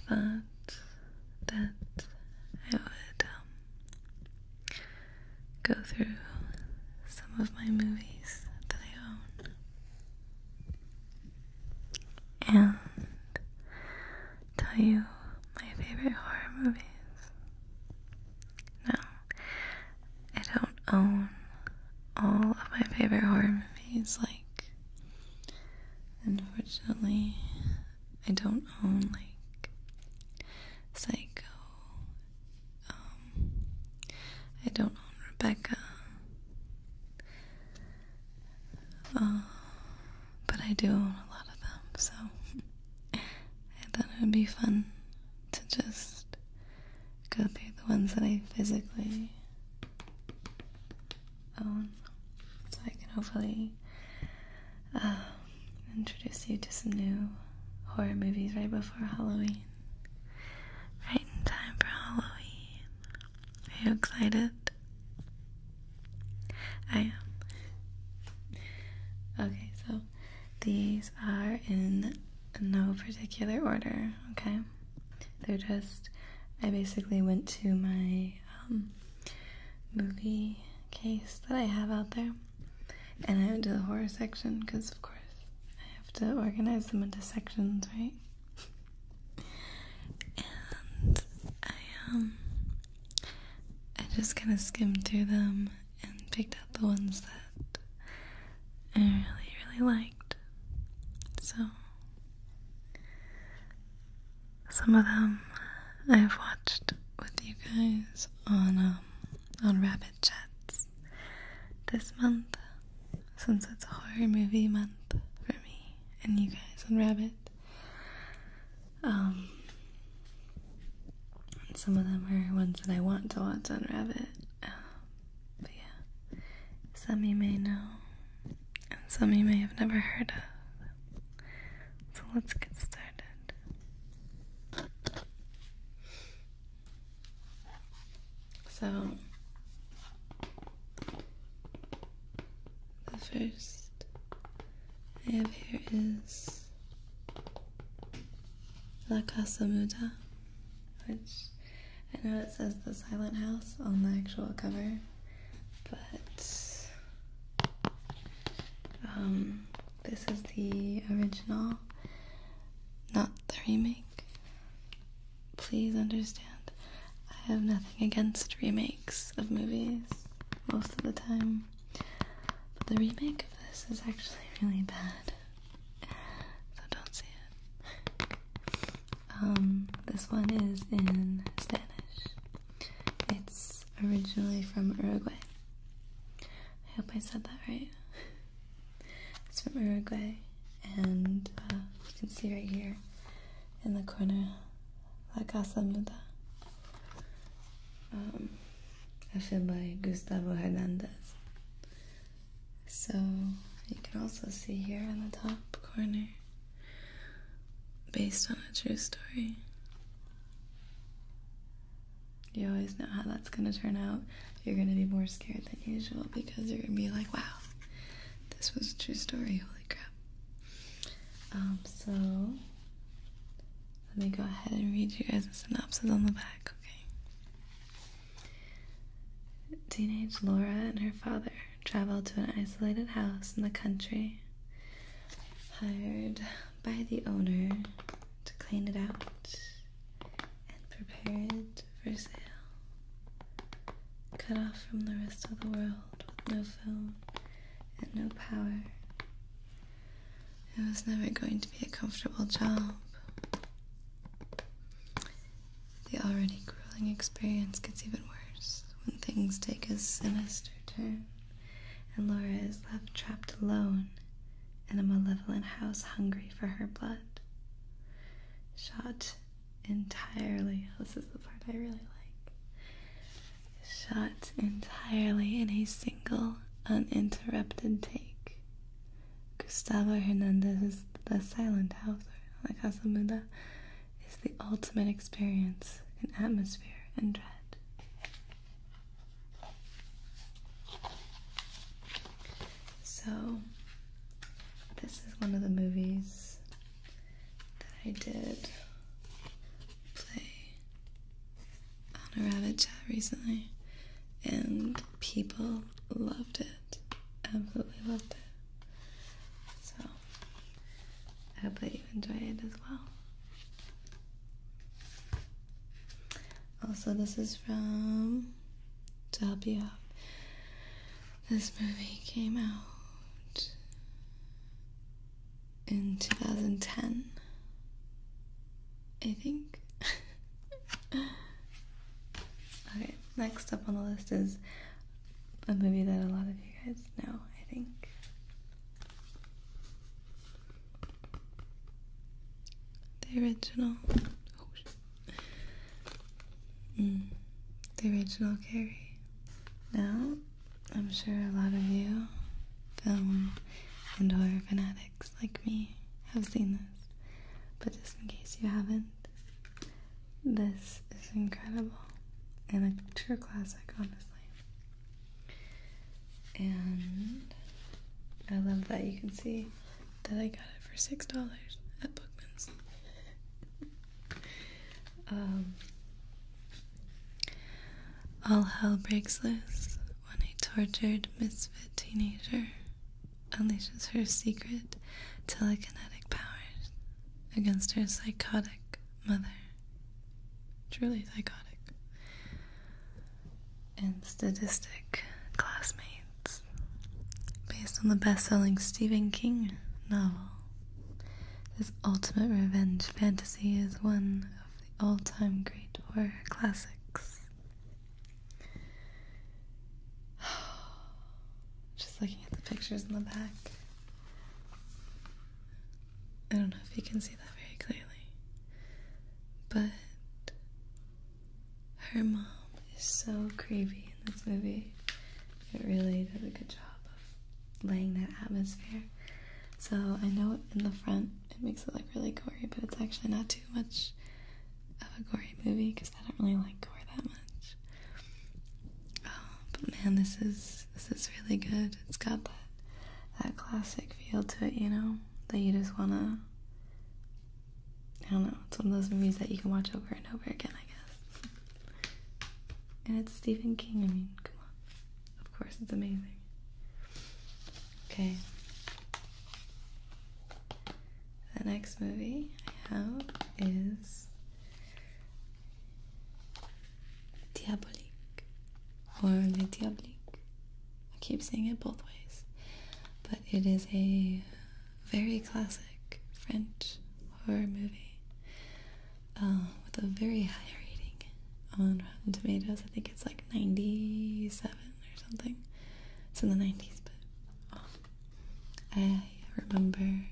thought that I would go through some of my movies that I own and tell you my favorite horror movies. No, I don't own all of my favorite horror movies. Like, unfortunately, I don't own like Psycho. I don't own Rebecca. But I do own a lot of them, so I thought it would be fun to just go through the ones that I physically own, so I can hopefully introduce you to some new horror movies right before Halloween. Right in time for Halloween. Are you excited? I am. Okay, so these are in no particular order, okay? They're just, I basically went to my movie case that I have out there, and I went to the horror section because, of course, I have to organize them into sections, right? And I just kind of skimmed through them and picked out the ones that I really, really liked. So, some of them I've watched with you guys on Rabbit Chats this month, since it's a horror movie month for me and you guys on Rabbit. Some of them are ones that I want to watch on Rabbit. But yeah, some you may know, and some you may have never heard of. So let's get started. So, the first I have here is La Casa Muda, which I know it says the Silent House on the actual cover, but this is the original, not the remake. Please understand, I have nothing against remakes of movies most of the time, but the remake of this is actually really bad, so don't see it. This one is in Spanish. It's originally from Uruguay. I hope I said that right. It's from Uruguay, and you can see right here in the corner, La Casa Muda. A film by Gustavo Hernandez. So you can also see here in the top corner, based on a true story. You always know how that's going to turn out. You're going to be more scared than usual because you're going to be like, wow, this was a true story, holy crap. So let me go ahead and read you guys a synopsis on the back, okay? Teenage Laura and her father travel to an isolated house in the country, hired by the owner to clean it out and prepare it for sale. Cut off from the rest of the world with no phone and no power, it was never going to be a comfortable job. The already grueling experience gets even worse when things take a sinister turn, and Laura is left trapped alone in a malevolent house hungry for her blood. Shot entirely, this is the part I really like, shot entirely in a single, uninterrupted take. Gustavo Hernandez's The Silent House, or La Casa Muda, is the ultimate experience in atmosphere and dread. So, this is one of the movies that I did on a Rabbit chat recently, and people loved it. Absolutely loved it. So, I hope that you enjoy it as well. Also, this is from, to help you out, this movie came out in 2010, I think. Okay, next up on the list is a movie that a lot of you guys know, I think. The original. The original Carrie. Now, I'm sure a lot of you film and horror fanatics like me have seen this, but just in case you haven't, this is incredible and a true classic, honestly. And I love that you can see that I got it for $6 at Bookman's. All hell breaks loose when a tortured, misfit teenager unleashes her secret telekinetic powers against her psychotic mother. Truly psychotic. And sadistic classmates. Based on the best-selling Stephen King novel, this ultimate revenge fantasy is one of the all-time great horror classics. Just looking at the pictures in the back, I don't know if you can see that very clearly, but her mom is so creepy in this movie. It really does a good job of laying that atmosphere. So I know in the front it makes it look really gory, but it's actually not too much of a gory movie because I don't really like gore that much. But man, this is really good. It's got that classic feel to it, you know, that you just wanna, I don't know, it's one of those movies that you can watch over and over again, I guess. And it's Stephen King, I mean, come on. Of course, it's amazing. Okay. The next movie I have is Diabolique, or Le Diabolique. I keep saying it both ways, but it is a very classic French horror movie with a very high rating on Rotten Tomatoes. I think it's like 97 or something. It's in the 90s, but I remember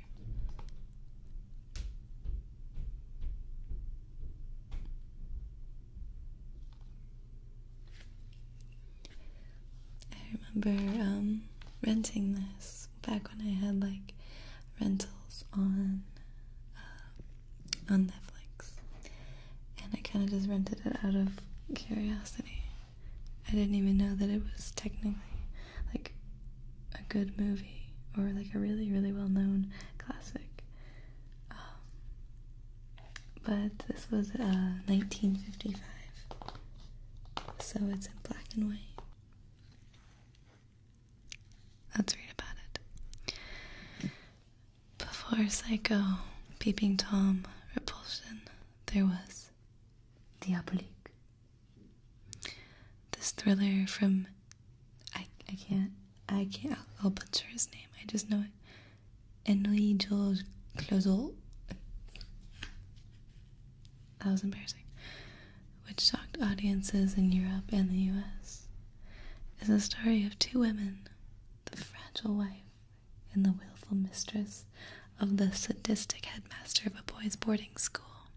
renting this back when I had like rentals on Netflix, and I kind of just rented it out of curiosity. I didn't even know that it was technically like a good movie or like a really, really well-known classic. But this was 1955, so it's in black and white. Let's read about it. Before Psycho, Peeping Tom, Repulsion, there was Diabolique. This thriller from, I'll butcher his name, I just know it. Henri Georges Clouzot. That was embarrassing. Which shocked audiences in Europe and the US. Is a story of two women, the fragile wife and the willful mistress of the sadistic headmaster of a boys' boarding school,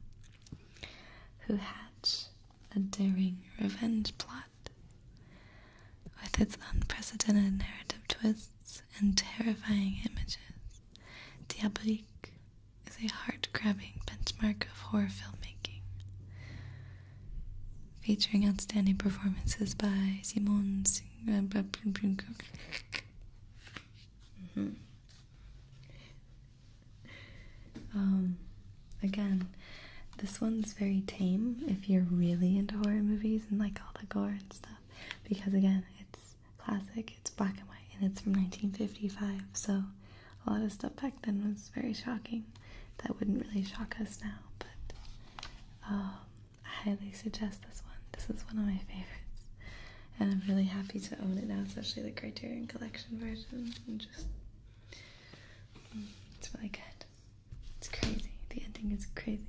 who hatch a daring revenge plot. With its unprecedented narrative twists and terrifying images, Diabolique is a heart-grabbing benchmark of horror filmmaking, featuring outstanding performances by Simone Again, This one's very tame if you're really into horror movies and like all the gore and stuff. Because again, it's classic, it's black and white, and it's from 1955, so a lot of stuff back then was very shocking. That wouldn't really shock us now, but I highly suggest this one. This is one of my favorites, and I'm really happy to own it now, especially the Criterion Collection version. And just, it's really good. It's crazy. The ending is crazy.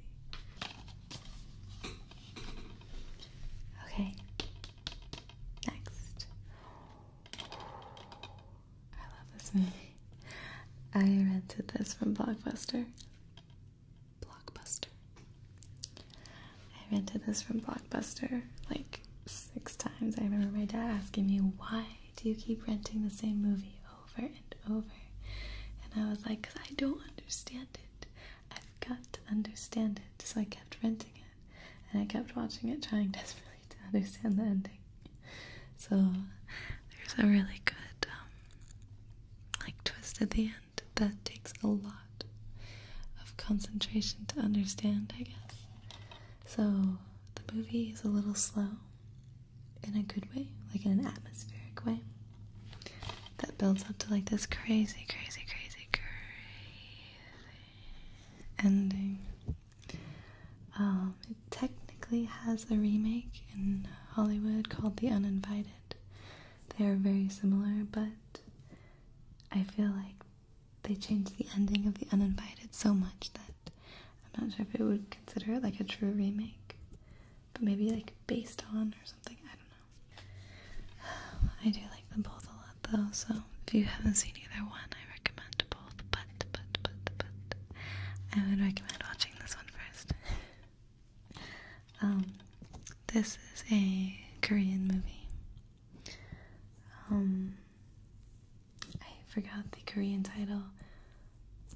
Okay, next. I love this movie. I rented this from Blockbuster. I rented this from Blockbuster like 6 times. I remember my dad asking me, why do you keep renting the same movie over and over? And I was like, because I don't understand it. I've got to understand it. So I kept renting it. And I kept watching it, trying desperately to understand the ending. So there's a really good like twist at the end that takes a lot of concentration to understand, I guess. So the movie is a little slow in a good way, like in an atmospheric way, that builds up to like this crazy ending. It technically has a remake in Hollywood called The Uninvited. They are very similar, but I feel like they changed the ending of The Uninvited so much that I'm not sure if it would consider it like a true remake, but maybe like based on or something. I don't know. I do like them both a lot though, so if you haven't seen either one, I recommend both, but I would recommend watching this one first. This is a Korean movie. I forgot the Korean title.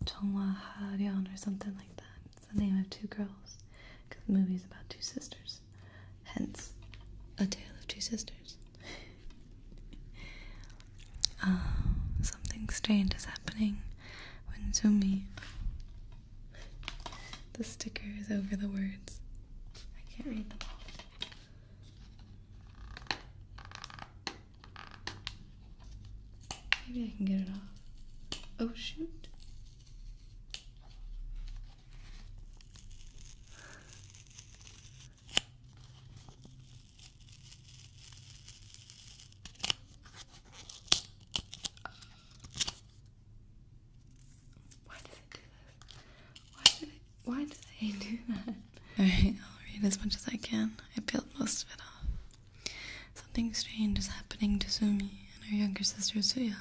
Chonghwa Haryeon or something like that. It's the name of 2 girls, because the movie is about 2 sisters. Hence, A Tale of Two Sisters. Something strange is happening when Zumi. The sticker is over the words. I can't read them all. Maybe I can get it off. Oh shoot. Why did they do that? Alright, I'll read as much as I can. I peeled most of it off. Something strange is happening to Sumi and her younger sister Suyeon.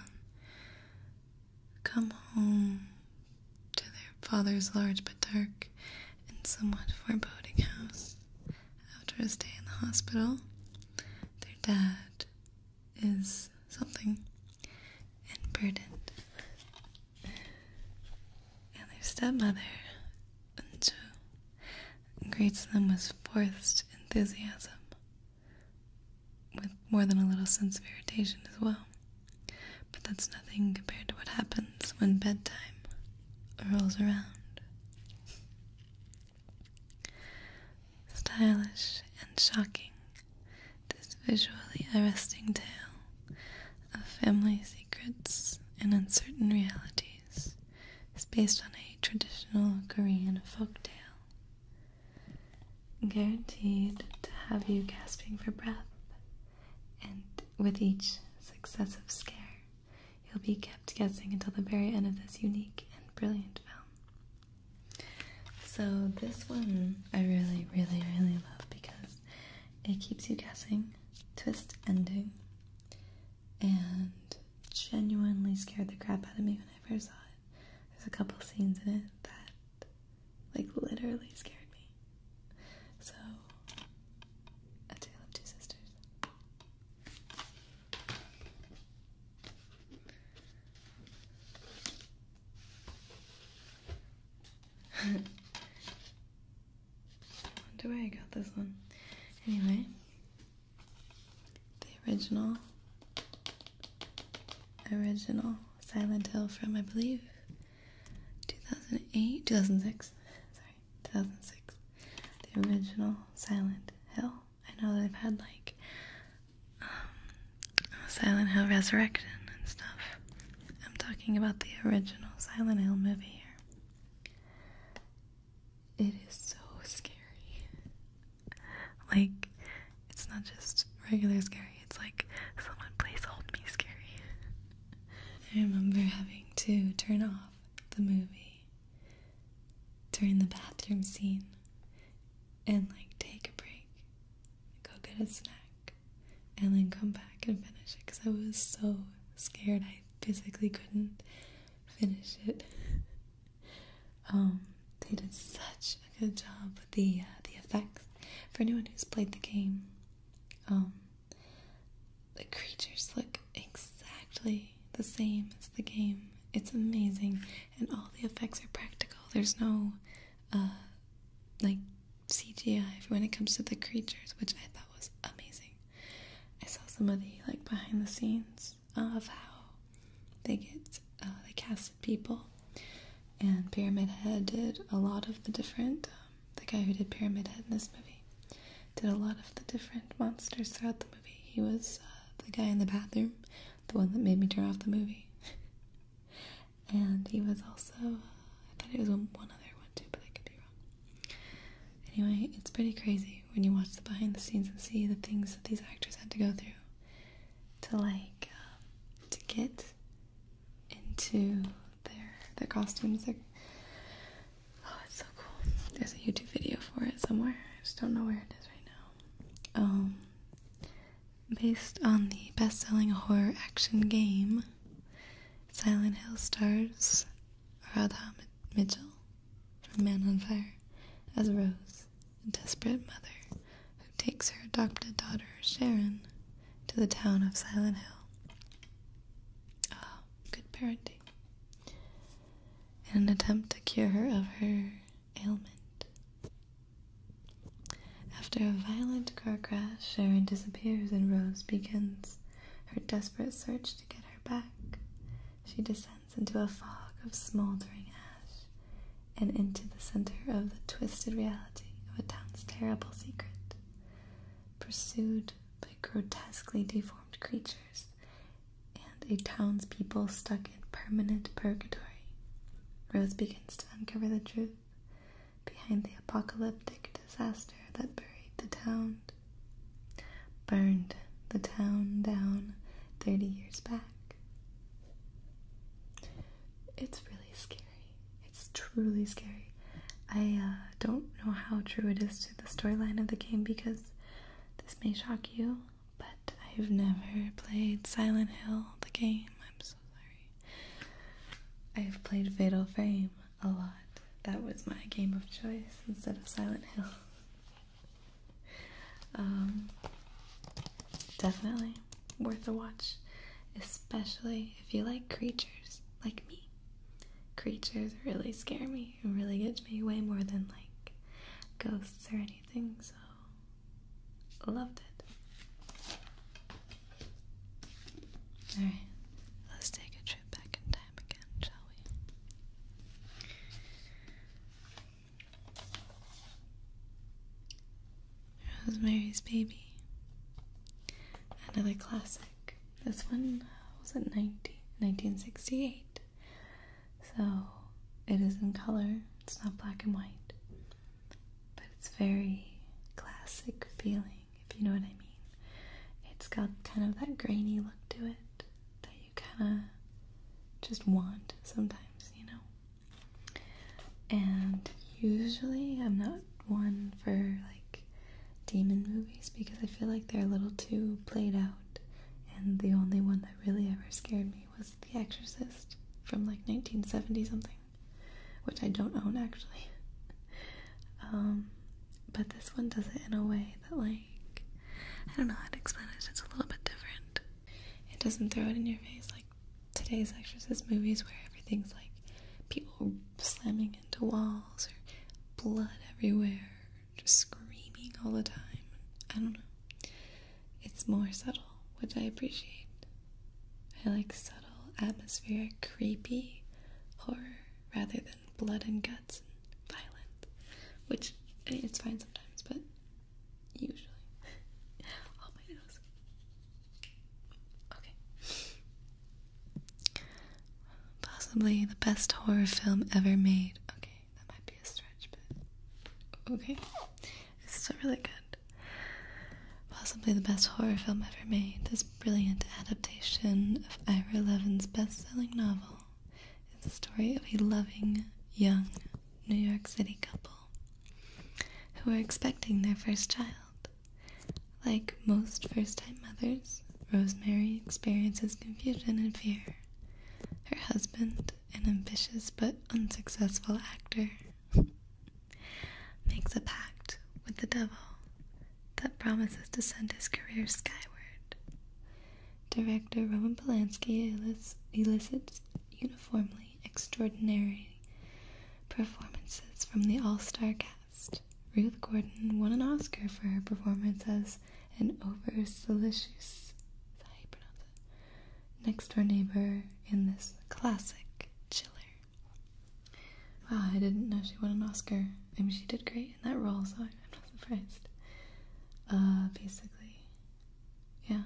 Come home to their father's large but dark and somewhat foreboding house. After a stay in the hospital, their dad is something and burdened. And their stepmother greets them with forced enthusiasm, with more than a little sense of irritation as well. But that's nothing compared to what happens when bedtime rolls around. Stylish and shocking, this visually arresting tale of family secrets and uncertain realities is based on a traditional Korean folk tale, guaranteed to have you gasping for breath, and with each successive scare, you'll be kept guessing until the very end of this unique and brilliant film. So this one I really love because it keeps you guessing, twist ending, and genuinely scared the crap out of me when I first saw it. There's a couple scenes in it that like literally scared me. So, A Tale of Two Sisters. I wonder where I got this one. Anyway, the original Silent Hill from, I believe, 2006. original Silent Hill. I know they've had like Silent Hill Resurrection and stuff. I'm talking about the original Silent Hill movie here. It is so scary. Like, it's not just regular scary, it's like, someone please hold me scary. I remember having to turn off the movie during the bathroom scene and like take a break, go get a snack, and then come back and finish it because I was so scared I physically couldn't finish it. They did such a good job with the effects. For anyone who's played the game, the creatures look exactly the same as the game. It's amazing, and all the effects are practical. There's no like CGI for when it comes to the creatures, which I thought was amazing. I saw some of the like behind the scenes of how they casted people, and Pyramid Head did a lot of the different the guy who did Pyramid Head in this movie did a lot of the different monsters throughout the movie. He was the guy in the bathroom, the one that made me turn off the movie. And he was also, I thought it was one other one too, but I could be wrong. Anyway, it's pretty crazy when you watch the behind the scenes and see the things that these actors had to go through to like, to get into their costumes. Oh, it's so cool. There's a YouTube video for it somewhere. I just don't know where it is right now. Based on the best-selling horror action game, Silent Hill stars Radha Mitchell from Man on Fire as Rose, a desperate mother who takes her adopted daughter Sharon to the town of Silent Hill. Oh, good parenting. In an attempt to cure her of her ailment. After a violent car crash, Sharon disappears and Rose begins her desperate search to get her back. She descends into a fog of smoldering ash and into the center of the twisted reality of a town's terrible secret. Pursued by grotesquely deformed creatures and a townspeople stuck in permanent purgatory, Rose begins to uncover the truth behind the apocalyptic disaster that burned the town down 30 years back. It's really scary. It's truly scary. I don't know how true it is to the storyline of the game because this may shock you, but I've never played Silent Hill, the game. I'm so sorry. I've played Fatal Frame a lot. That was my game of choice instead of Silent Hill. Definitely worth a watch, especially if you like creatures like me. Creatures really scare me and really get me way more than like ghosts or anything, so loved it. Alright, let's take a trip back in time again, shall we? Rosemary's Baby. Another classic. This one was at 1968. So it is in color. It's not black and white. But it's very classic feeling, if you know what I mean. It's got kind of that grainy look to it that you kind of just want sometimes, you know. And usually I'm not one for like demon movies because I feel like they're a little too played out, and the only one that really ever scared me was The Exorcist from like 1970 something, which I don't own actually. But this one does it in a way that, like, I don't know how to explain it, it's a little bit different. It doesn't throw it in your face like today's Exorcist movies where everything's like people slamming into walls or blood everywhere, just screaming all the time. I don't know. It's more subtle, which I appreciate. I like subtle, atmospheric, creepy horror rather than blood and guts and violence, which it's fine sometimes. possibly the best horror film ever made. Okay, that might be a stretch, but okay. It's still really good. Possibly the best horror film ever made. This brilliant adaptation of Ira Levin's best-selling novel is the story of a loving, young New York City couple who are expecting their first child. Like most first-time mothers, Rosemary experiences confusion and fear. Her husband, an ambitious but unsuccessful actor, makes a pact with the devil that promises to send his career skyward. Director Roman Polanski elicits uniformly extraordinary performances from the all-star cast. Ruth Gordon won an Oscar for her performance as an over-solicitous next-door neighbor in this classic chiller. Wow, I didn't know she won an Oscar. I mean, she did great in that role, so I'm not surprised. Basically, yeah,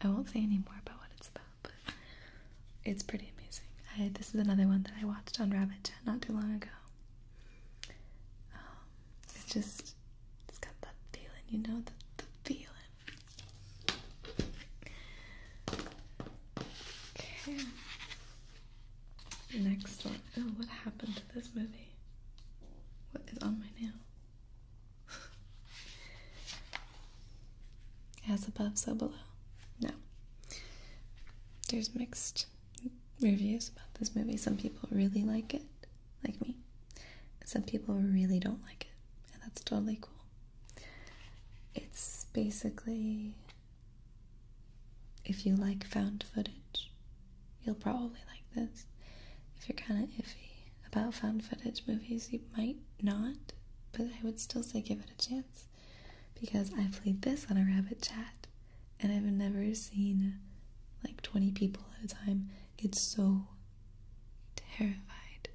I won't say any more about what it's about, but it's pretty amazing. This is another one that I watched on Rabbit Chat not too long ago. It's got that feeling, you know, the feeling. Okay. Next one. Oh, what happened to this movie? What is on my nail? As above, so below. No. There's mixed reviews about this movie. Some people really like it, like me. Some people really don't like it, and that's totally cool. It's basically, if you like found footage, you'll probably like this. If you're kind of iffy about found footage movies, you might not, but I would still say give it a chance, because I played this on a Rabbit Chat, and I've never seen like 20 people at a time get so terrified.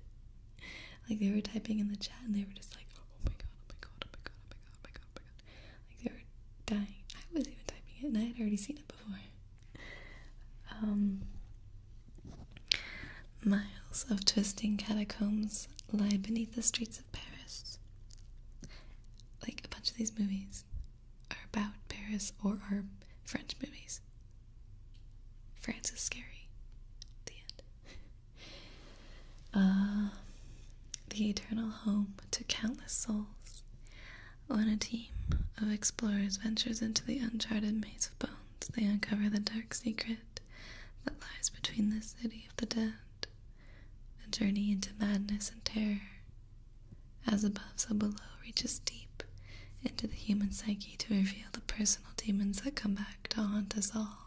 Like, they were typing in the chat and they were just like, oh my god, oh my god, oh my god, oh my god, oh my god, oh my god. Like, they were dying. I was even typing it and I had already seen it before. Miles of twisting catacombs lie beneath the streets of Paris. Like, a bunch of these movies are about Paris or are French movies. France is scary. The end. The eternal home to countless souls. When a team of explorers ventures into the uncharted maze of bones, they uncover the dark secret that lies between the city of the dead. A journey into madness and terror. As above, so below reaches deep into the human psyche to reveal the personal demons that come back to haunt us all.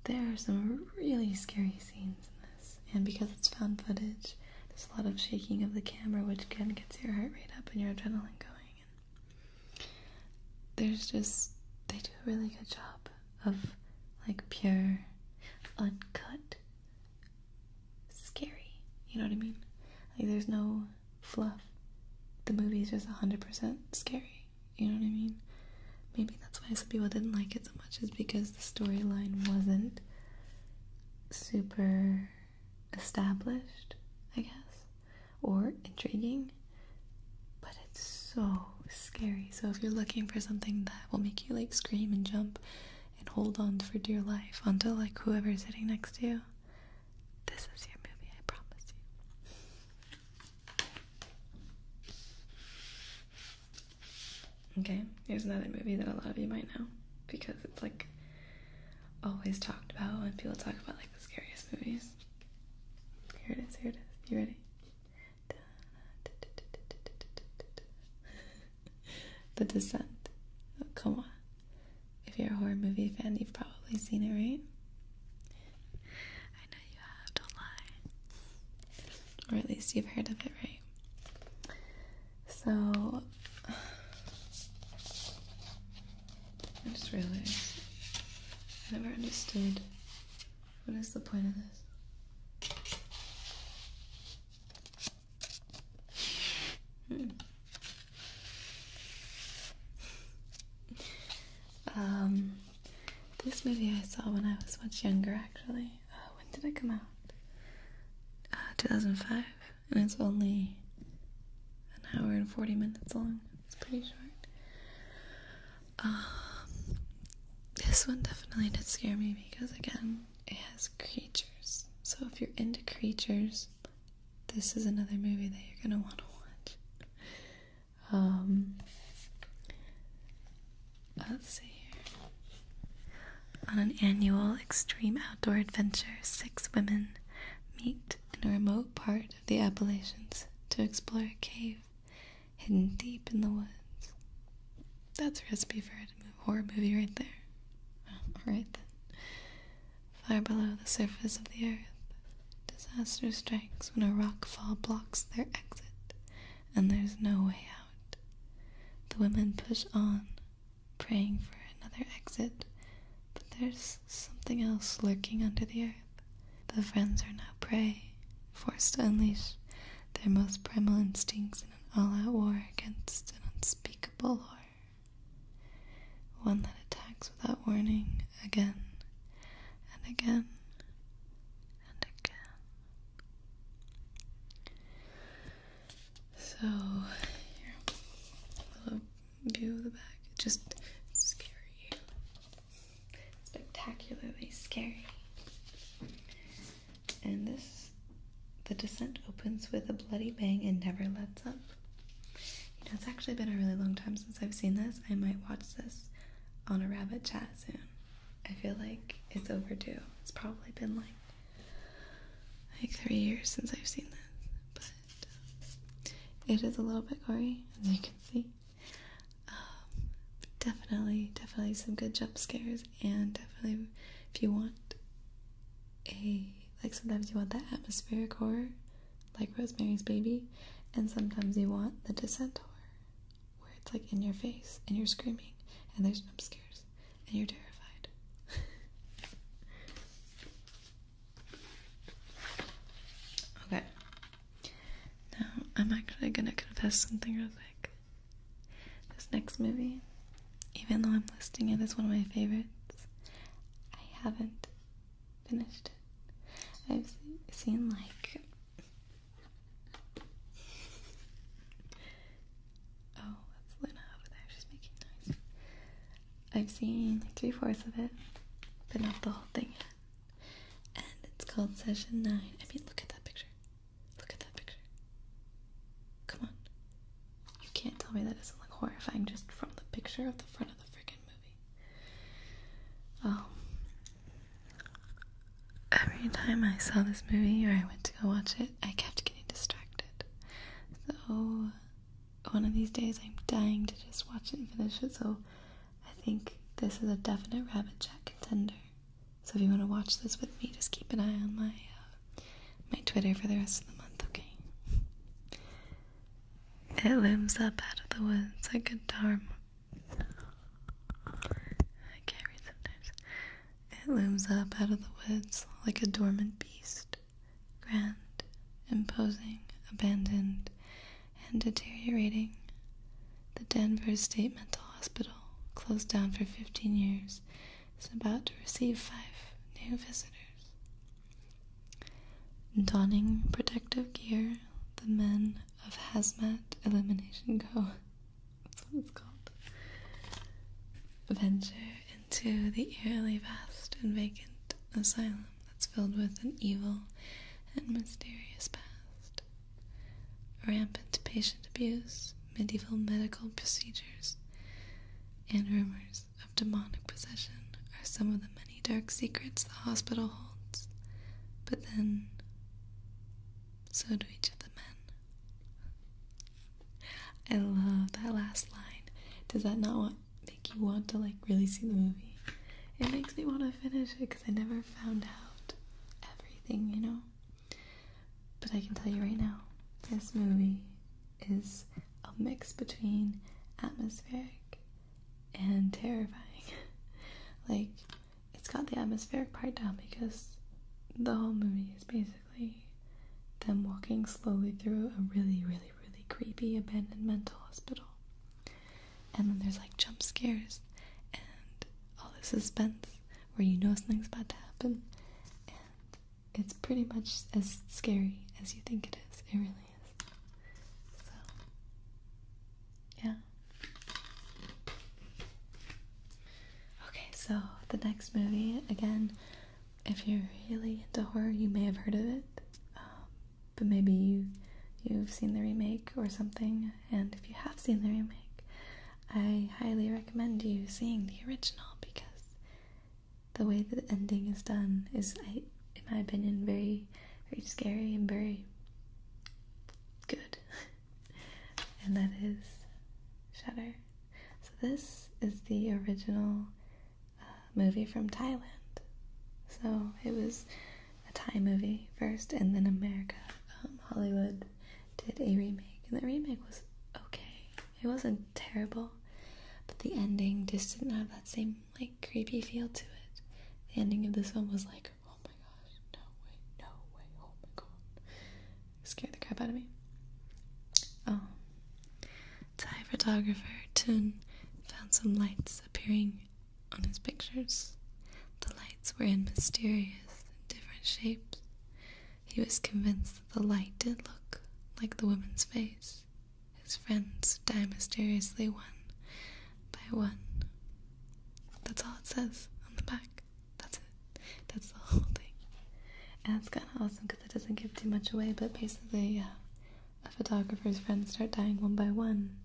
There are some really scary scenes in this, and because it's found footage, there's a lot of shaking of the camera, which again gets your heart rate up and your adrenaline going. And they do a really good job of like pure, uncut, scary. You know what I mean? Like, there's no fluff. The movie's just 100% scary. You know what I mean? Maybe that's why some people didn't like it so much, is because the storyline wasn't super established, I guess, or intriguing, but it's so scary. So if you're looking for something that will make you like scream and jump and hold on for dear life until like whoever's sitting next to you, this is your movie, I promise you. Okay, here's another movie that a lot of you might know, because it's like always talked about when people talk about like the scariest movies. Here it is, here it is. You ready? The Descent. Oh, come on. If you're a horror movie fan, you've probably seen it, right? I know you have, don't lie. Or at least you've heard of it, right? So, I just realized I never understood what is the point of this. This movie I saw when I was much younger, actually. When did it come out? 2005, and it's only an hour and 40 minutes long. It's pretty short. This one definitely did scare me because, again, it has creatures. So if you're into creatures, this is another movie that you're gonna want to watch. Let's see here. On an annual extreme outdoor adventure, 6 women meet in a remote part of the Appalachians to explore a cave hidden deep in the woods. That's a recipe for a horror movie right there. Alright then. Far below the surface of the earth, disaster strikes when a rockfall blocks their exit, and there's no way out. The women push on, praying for another exit, but there's something else lurking under the earth. The friends are now prey, forced to unleash their most primal instincts in an all-out war against an unspeakable horror. One that attacks without warning, again and again and again. So, here, a little view of the back. Just scary. Spectacularly scary. And the descent opens with a bloody bang and never lets up. You know, it's actually been a really long time since I've seen this. I might watch this on a rabbit chat soon. I feel like it's overdue. It's probably been like 3 years since I've seen this, but it is a little bit gory, as you can see. Definitely some good jump scares, and definitely if you want sometimes you want that atmospheric horror, like Rosemary's Baby, and sometimes you want the descent horror, where it's like in your face, and you're screaming, and there's jump scares, and you're terrified. Okay. Now, I'm actually gonna confess something real quick. This next movie, even though I'm listing it as one of my favorites, I haven't finished it. I've seen like... Oh, that's Luna over there. She's making noise. I've seen like 3/4 of it, but not the whole thing yet. And it's called Session 9. I mean, look at that picture. Look at that picture. Come on. You can't tell me that isn't like horrifying just from the picture of the front of the freaking movie. Oh. Every time I saw this movie or I went to go watch it, I kept getting distracted. So one of these days I'm dying to just watch it and finish it, so I think this is a definite rabbit chat contender. So if you want to watch this with me, just keep an eye on my Twitter for the rest of the month, okay? It looms up out of the woods like a dorm. I can't read sometimes. It looms up out of the woods like a dormant beast, grand, imposing, abandoned, and deteriorating. The Denver State Mental Hospital, closed down for 15 years, is about to receive 5 new visitors. Donning protective gear, the men of Hazmat Elimination Co. That's what it's called. Venture into the eerily vast and vacant asylum that's filled with an evil and mysterious past. Rampant patient abuse, medieval medical procedures, and rumors of demonic possession are some of the many dark secrets the hospital holds. But then, so do each of the men. I love that last line. Does that not make you want to like really see the movie? It makes me want to finish it because I never found out everything, you know? But I can tell you right now, this movie is a mix between atmospheric and terrifying. Like, it's got the atmospheric part down because the whole movie is basically them walking slowly through a really, really, really creepy abandoned mental hospital. And then there's like jump scares and all this suspense where you know something's about to happen. And it's pretty much as scary as you think it is. It really is. So, yeah. Okay, so the next movie, again, if you're really into horror, you may have heard of it, but maybe you've seen the remake or something, and if you have seen the remake, I highly recommend you seeing the original, because the way the ending is done is, in my opinion, very, very scary and very good. And that is Shudder. So this is the original movie from Thailand. So it was a Thai movie first, and then America, Hollywood, did a remake, and the remake was okay. It wasn't terrible, but the ending just didn't have that same, like, creepy feel to it. The ending of this one was like, oh my gosh, no way, oh my god. It scared the crap out of me. Thai photographer Tun found some lights appearing on his pictures. The lights were in mysterious, different shapes. He was convinced that the light did look like the woman's face. His friends die mysteriously one by one. That's all it says on the back. That's it. That's the whole thing. And it's kind of awesome because it doesn't give too much away, but basically, a photographer's friends start dying one by one,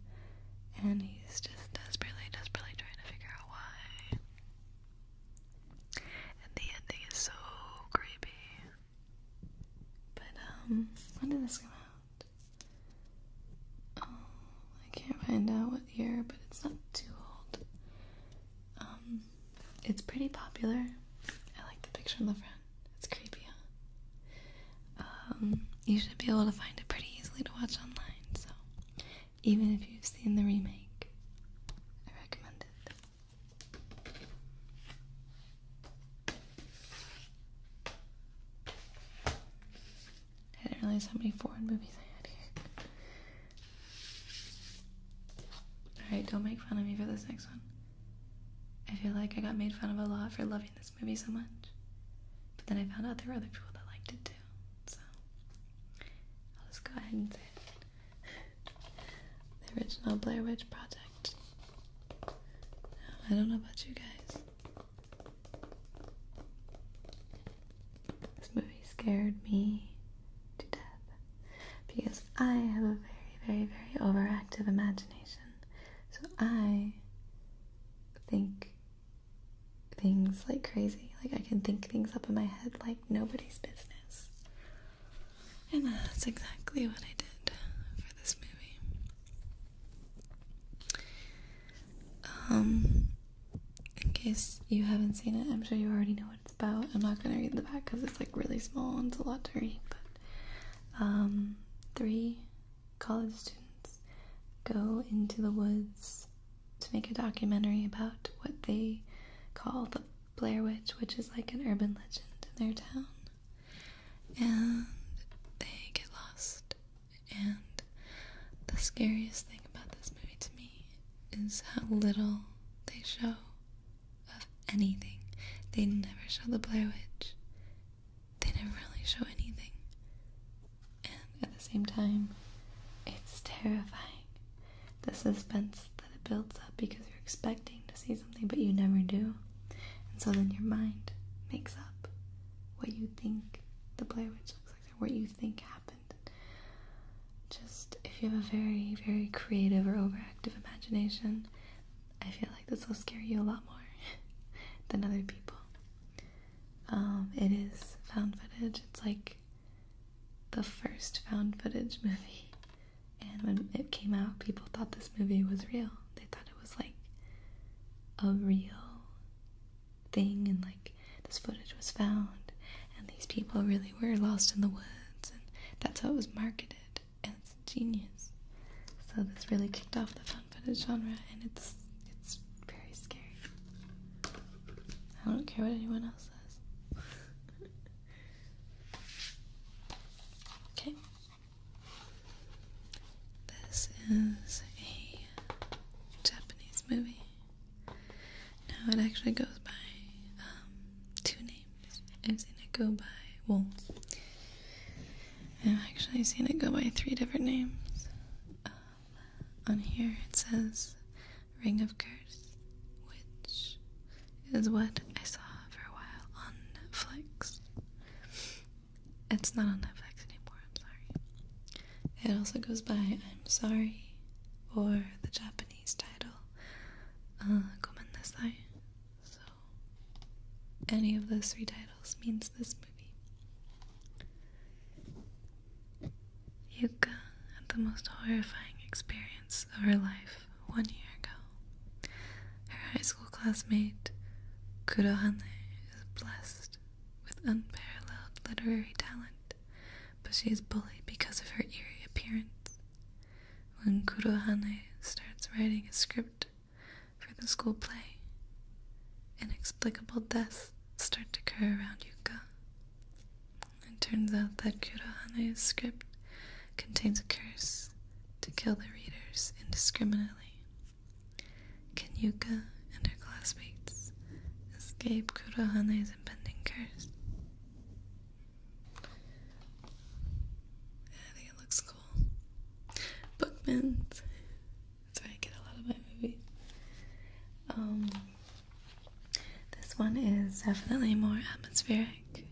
and he's just desperately trying to figure out why. And the ending is so creepy. But, when did this come out? Oh, I can't find out what year, but it's not too old. It's pretty popular. I like the picture in the front. It's creepy, huh? You should be able to find it pretty easily to watch online, so even if you've seen the remake, I recommend it. I didn't realize how many foreign movies I had here. Alright, don't make fun of me for this next one. I feel like I got made fun of a lot for loving this movie so much. But then I found out there were other people that liked it too. So, I'll just go ahead and say it. The original Blair Witch Project. Now, I don't know about you guys. This movie scared me to death. Because I have a very, very, very overactive imagination. So I think things like crazy. Like, I can think things up in my head like nobody's business. And that's exactly what I did for this movie. In case you haven't seen it, I'm sure you already know what it's about. I'm not gonna read the back because it's like really small and it's a lot to read, but 3 college students go into the woods to make a documentary about what they call the Blair Witch, which is like an urban legend in their town. And they get lost. And the scariest thing about this movie to me is how little they show of anything. They never show the Blair Witch. They never really show anything. And at the same time, it's terrifying. The suspense that it builds up because you're expecting to see something but you never do. And so then your mind makes up what you think the Blair Witch looks like or what you think happened. Just, if you have a very, very creative or overactive imagination, I feel like this will scare you a lot more than other people. It is found footage. It's like the first found footage movie. And when it came out, people thought this movie was real. They thought it was like a real thing, and like this footage was found, and these people really were lost in the woods, and that's how it was marketed, and it's genius. So this really kicked off the found footage genre, and it's very scary. I don't care what anyone else says. Okay. This is a Japanese movie. Now it actually goes by 2 names. I've seen it go by, well, I'm definitely seen it go by 3 different names. On here it says Ring of Curse, which is what I saw for a while on Netflix. It's not on Netflix anymore, I'm sorry. It also goes by I'm Sorry, or the Japanese title, Gomennasai. So, any of those 3 titles means this movie. Yuka had the most horrifying experience of her life 1 year ago. Her high school classmate, Kurohane, is blessed with unparalleled literary talent, but she is bullied because of her eerie appearance. When Kurohane starts writing a script for the school play, inexplicable deaths start to occur around Yuka. It turns out that Kurohane's script contains a curse to kill the readers indiscriminately. Can Yuka and her classmates escape Kurohane's impending curse? I think it looks cool. Bookmans. That's where I get a lot of my movies. This one is definitely more atmospheric,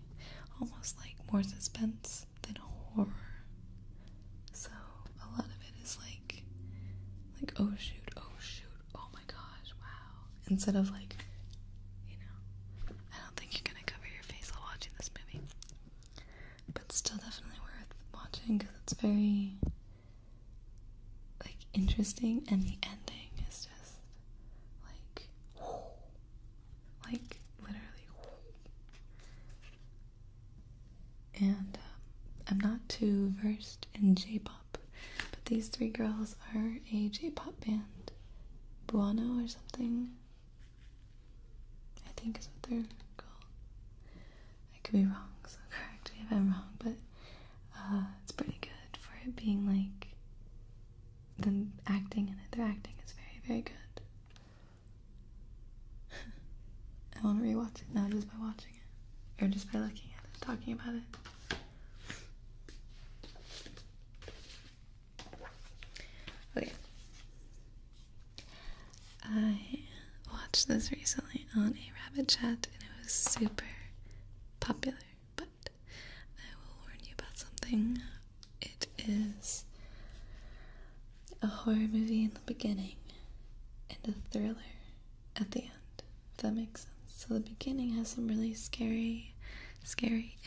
almost like more suspense than horror. So a lot of it is like oh shoot, oh my gosh, wow. Instead of like, I don't think you're gonna cover your face while watching this movie. But still definitely worth watching because it's very interesting, and the ending is just like literally. And I'm not too versed in J-pop, but these 3 girls are a J-pop band, Buono or something, I think is what they're called. I could be wrong, so correct me if I'm wrong, but it's pretty good for it being like the acting in it. Their acting is very, very good. I want to rewatch it now just by watching it, or just by looking at it, talking about it. Okay. I watched this recently on a Rabbit Chat, and it was super popular, but I will warn you about something. It is a horror movie in the beginning and a thriller at the end, if that makes sense. So the beginning has some really scary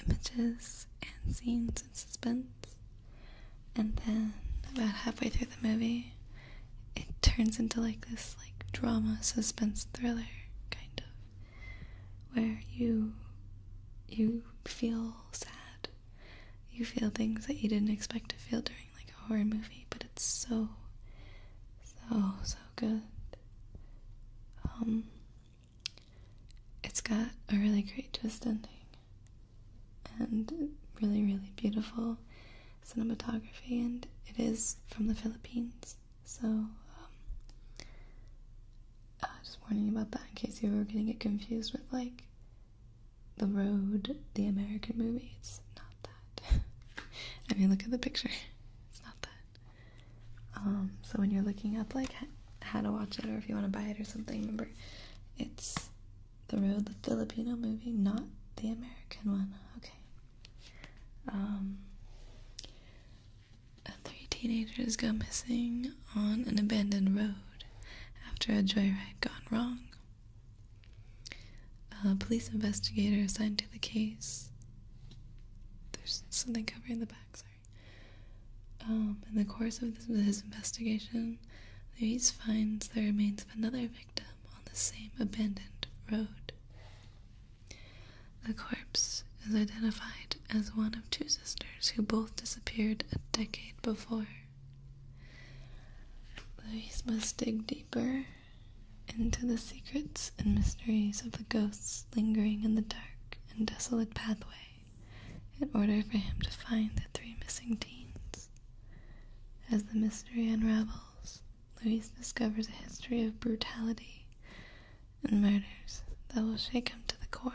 images and scenes and suspense, and then about halfway through the movie it turns into like this drama suspense thriller kind of, where you feel sad, you feel things that you didn't expect to feel during like a horror movie, but it's so good. It's got a really great twist ending and really, really beautiful cinematography, and it is from the Philippines, so just warning you about that in case you were getting it confused with like The Road, the American movie. It's not that. I mean, look at the picture. It's not that. So when you're looking up like how to watch it, or if you want to buy it or something, remember it's The Road, the Filipino movie, not the American one. Okay. 3 teenagers go missing on an abandoned road after a joyride gone wrong. A police investigator assigned to the case. There's something covering the back, sorry. In the course of his investigation, Luis finds the remains of another victim on the same abandoned road. The corpse is identified as one of 2 sisters who both disappeared a decade before. Luis must dig deeper into the secrets and mysteries of the ghosts lingering in the dark and desolate pathway in order for him to find the 3 missing teens. As the mystery unravels, Luis discovers a history of brutality and murders that will shake him to the core.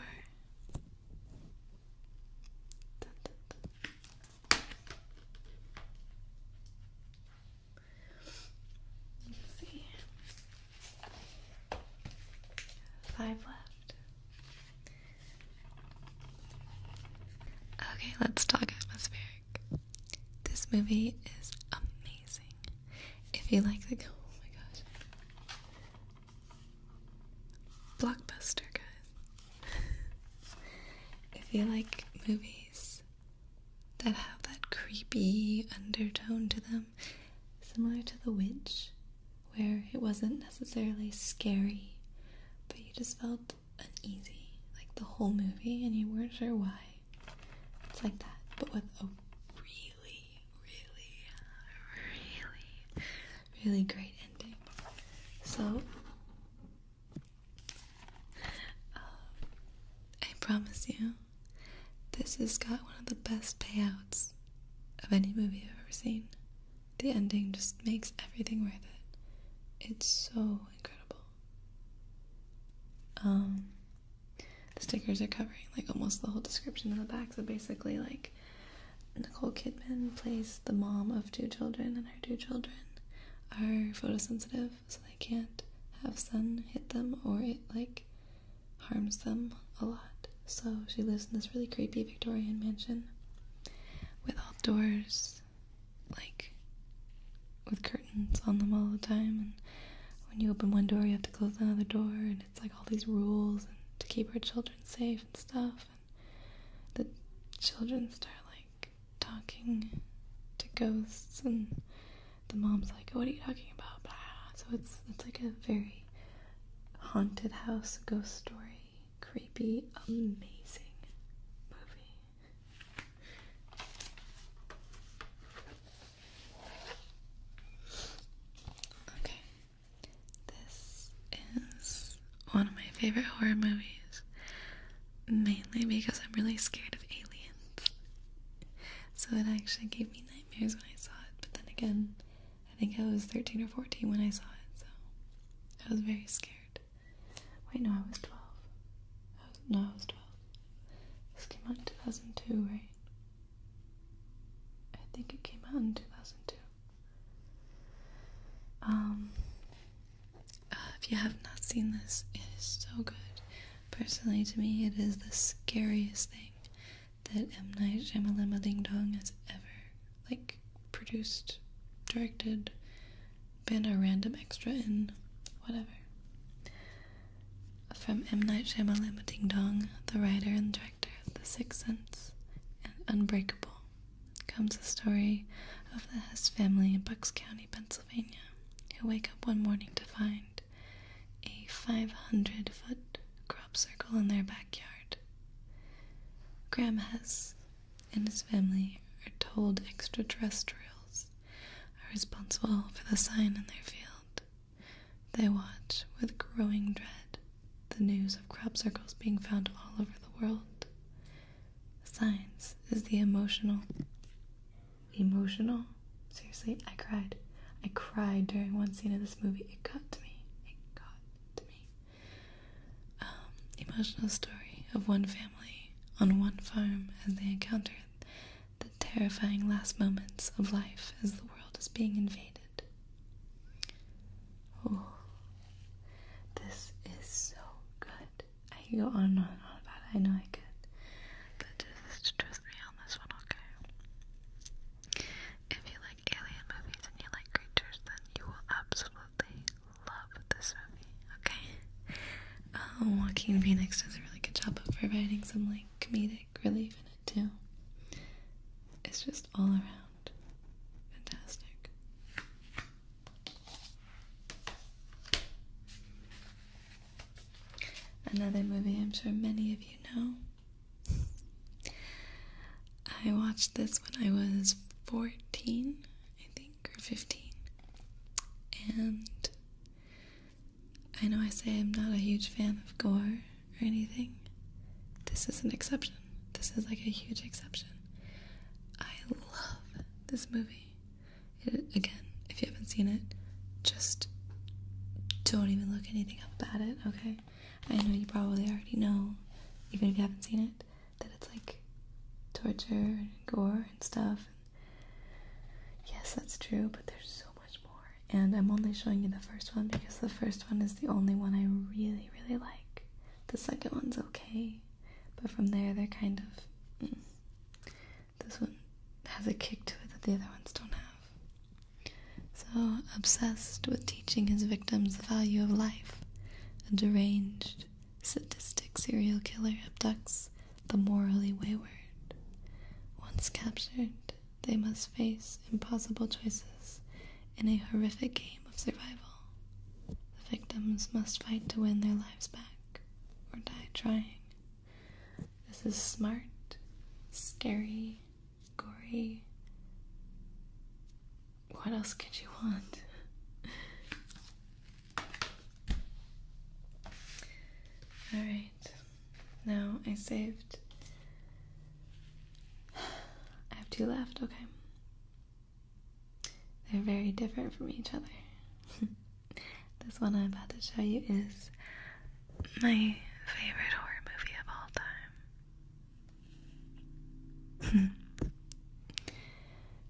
let's talk atmospheric. This movie is amazing. If you like the, oh my gosh, blockbuster, guys. If you like movies that have that creepy undertone to them, similar to The Witch, where it wasn't necessarily scary, but you just felt uneasy, like the whole movie, and you weren't sure why. It's like that, but with a really, really, really great ending. So, I promise you, this has got one of the best payouts of any movie I've ever seen. The ending just makes everything worth it. It's so incredible. The stickers are covering like almost the whole description in the back. So basically, like, Nicole Kidman plays the mom of 2 children, and her 2 children are photosensitive, so they can't have sun hit them or it like harms them a lot. So she lives in this really creepy Victorian mansion with all doors, like with curtains on them all the time, and when you open one door you have to close another door, and it's like all these rules and to keep her children safe and stuff. And the children start like talking to ghosts, and the mom's like, "What are you talking about?" Blah. So it's like a very haunted house ghost story, creepy, amazing movie. Okay, this is one of my favorite horror movies, mainly because I'm really scared of aliens. So it actually gave me nightmares when I saw it, but then again, I think I was 13 or 14 when I saw it, so I was very scared. Wait, no, I was 12. I was 12. This came out in 2002, right? I think it came out in 2002. If you have not seen this, it is so good. Personally, to me, it is the scariest thing that M. Night Shyamalan Ding Dong has ever, like, produced, directed, been a random extra in, whatever. From M. Night Shyamalan Ding Dong, the writer and director of The Sixth Sense and Unbreakable, comes the story of the Hess family in Bucks County, Pennsylvania, who wake up one morning to find a 500-foot crop circle in their backyard. Graham Hess and his family are told extraterrestrials are responsible for the sign in their field. They watch with growing dread the news of crop circles being found all over the world. Science is the emotional? Seriously, I cried. I cried during one scene of this movie. It got to me. Emotional story of one family on one farm as they encountered the terrifying last moments of life as the world is being invaded. Oh, this is so good. I could go on and on and on about it. I know I could. But just trust me on this one, okay? If you like alien movies and you like creatures, then you will absolutely love this movie, okay? Joaquin Phoenix does a really good job of providing some, like, comedic relief in it, too. It's just all around fantastic. Another movie I'm sure many of you know. I watched this when I was 14, I think, or 15. And I know I say I'm not a huge fan of gore or anything. This is an exception. This is like a huge exception. I love this movie. Again, if you haven't seen it, just don't even look anything up about it, okay? I know you probably already know, even if you haven't seen it, that it's like torture and gore and stuff. Yes, that's true, but there's so much more. And I'm only showing you the first one because the first one is the only one I really, really like. The second one's okay, but from there they're kind of this one has a kick to it that the other ones don't have. So obsessed with teaching his victims the value of life, a deranged, sadistic serial killer abducts the morally wayward. Once captured, they must face impossible choices in a horrific game of survival. The victims must fight to win their lives back, or die trying. This is smart, scary, gory. What else could you want? Alright, now I saved. I have 2 left, okay. They're very different from each other. This one I'm about to show you is my favorite horror movie of all time.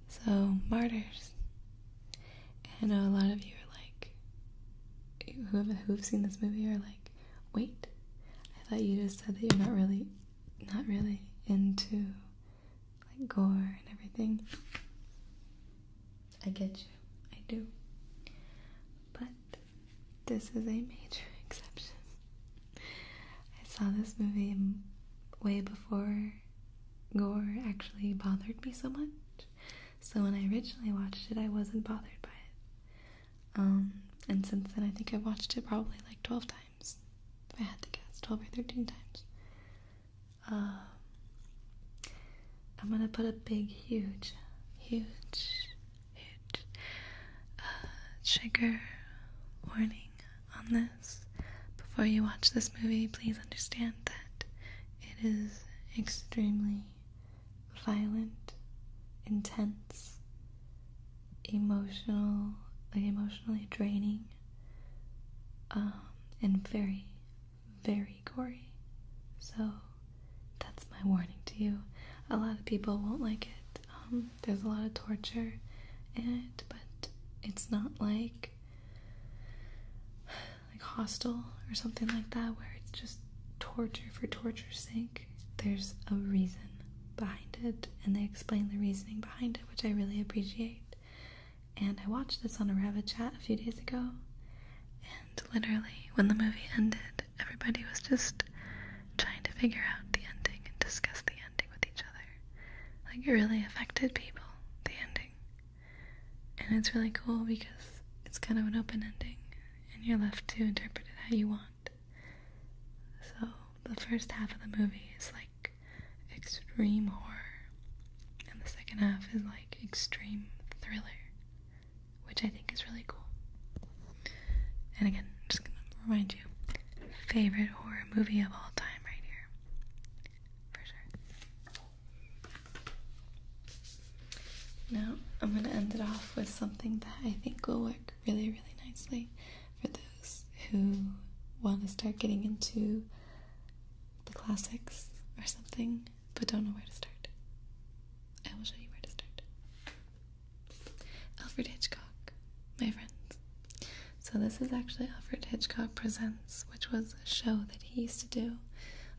So, Martyrs. I know a lot of you are like, who've seen this movie are like, wait, I thought you just said that you're not really into like gore and everything. I get you, I do. But this is a major exception. I saw this movie way before gore actually bothered me so much. So when I originally watched it, I wasn't bothered by it. And since then, I think I've watched it probably like 12 times. If I had to guess, 12 or 13 times. I'm gonna put a big, huge trigger warning on this. Before you watch this movie, please understand that it is extremely violent, intense, emotionally draining, and very, very gory. So that's my warning to you. A lot of people won't like it. There's a lot of torture in it, but it's not like Hostel or something like that, where it's just torture for torture's sake. There's a reason behind it, and they explain the reasoning behind it, which I really appreciate. And I watched this on a Rabbit Chat a few days ago, and literally, when the movie ended, everybody was just trying to figure out the ending and discuss the ending with each other. Like, it really affected people, the ending. And it's really cool because it's kind of an open ending, and you're left to interpret it how you want. So, the first half of the movie is like extreme horror, and the second half is like extreme thriller, which I think is really cool. And again, I'm just gonna remind you, favorite horror movie of all time right here, for sure. Now, I'm gonna end it off with something that I think will work really, really nicely for those who want to start getting into the classics or something, but don't know where to start. I will show you where to start. Alfred Hitchcock, my friends. So this is actually Alfred Hitchcock Presents, which was a show that he used to do,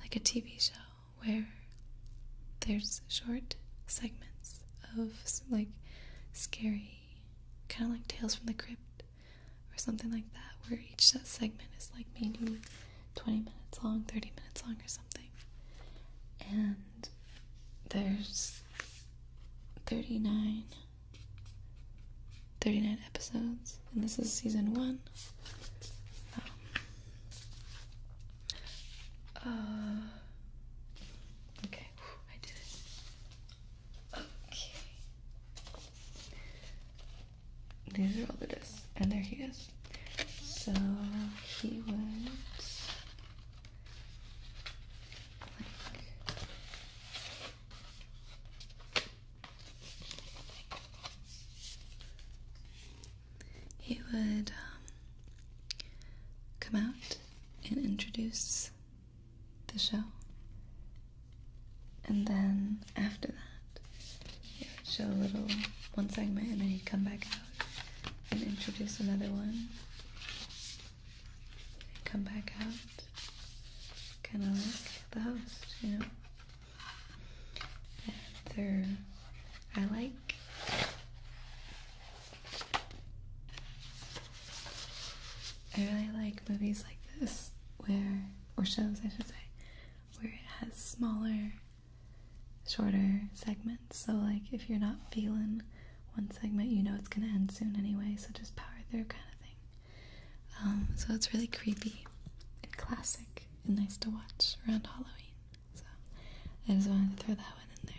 like a TV show, where there's short segments of like scary, kind of like Tales from the Crypt or something like that, where each segment is like maybe 20 minutes long, 30 minutes long or something. And there's 39 episodes, and this is season 1. Okay, I did it. Okay. These are all the discs, and there he is. So he would come out and introduce the show, and then after that he would show a little one segment, and then he'd come back out and introduce another one, and come back out, kind of like the host, you know. And they're I really like movies like this, or shows I should say, where it has smaller, shorter segments. So like if you're not feeling one segment, you know it's gonna end soon anyway, so just power through kind of thing. So it's really creepy and classic and nice to watch around Halloween. So I just wanted to throw that one in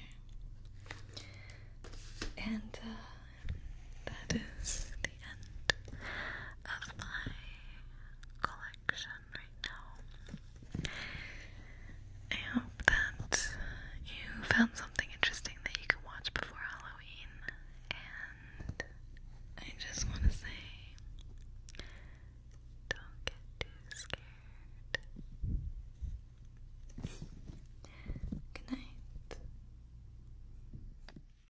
there. And